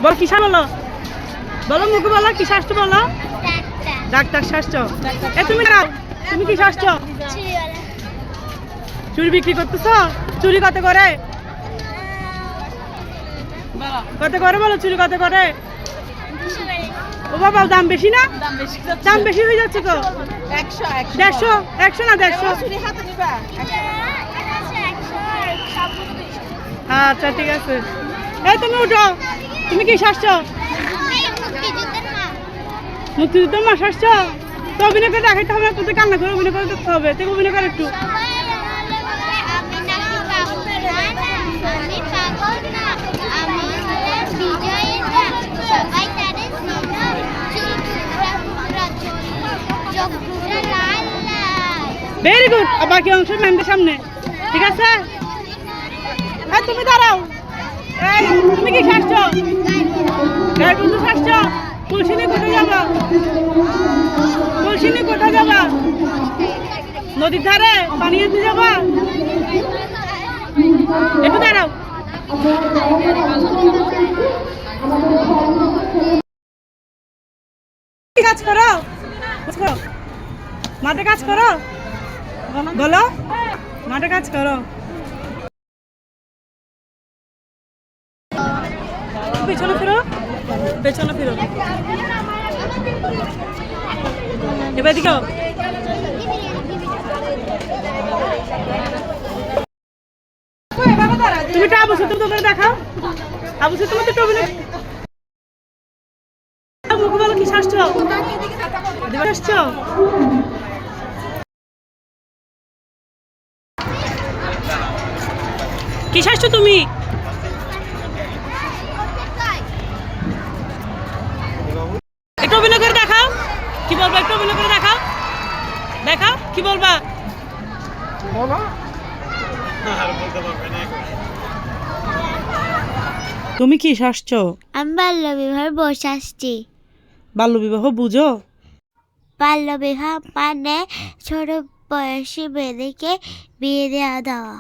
বল কি বলো, বলো মুখে বলো কি শাস্ত্র বলো। ডাক্তার শাস্ত্র। এ তুমি দাঁড়াও, তুমি কি শাস্ত্র? চুরি বিক্রি করতেছ? চুরি কত করে? কত করে বলো, চুরি কত করে? ও বাবা, দাম বেশি না? দাম বেশি হয়ে যাচ্ছে তো। 150, 100 না 150? আচ্ছা ঠিক আছে। এই তুমি উঠো, তুমি কি শাসছ? মুক্তিযুদ্ধের মা শাসছ? তো অভিনয় করে দেখাইতে হবে, তোকে কান্না করে অভিনয় করে দেখতে হবে। তুই অভিনয় কর একটু। Very good. বাকি অংশ ম্যামদের সামনে, ঠিক আছে? তুমি দাঁড়াও, তুমি কি শাসছ? গায়ে বন্ধু শাসছ? তুলসী নিয়ে কোথায় যাবা? তুলসী নিয়ে কোথায় যাবা? নদীর ধারে পানি আনতে যাবা? একটু দাঁড়াও। কাজ করো, মাঠে কাজ করো, বলো মাঠে কাজ করো। পেছনে ফিরো, পেছনে ফিরো। এবার দিকে তুমি তো আবু তুমি তোমার দেখাও। আবু তুমি তো অভিনয় মুখে বলো কি শাসছ? শাসছ? কি শাসছ তুমি? একটু অভিনয় করে দেখাও। কি বলবা? একটু অভিনয় করে দেখাও, দেখাও কি বলবা। তুমি কি শাসছ? আমি বাল্যবিবাহ বসে আসছি। বাল্যবিবাহ বুঝো? বাল্যবিবাহ মানে ছোট বয়সী মেয়েদেরকে বিয়ে দেওয়া দেওয়া।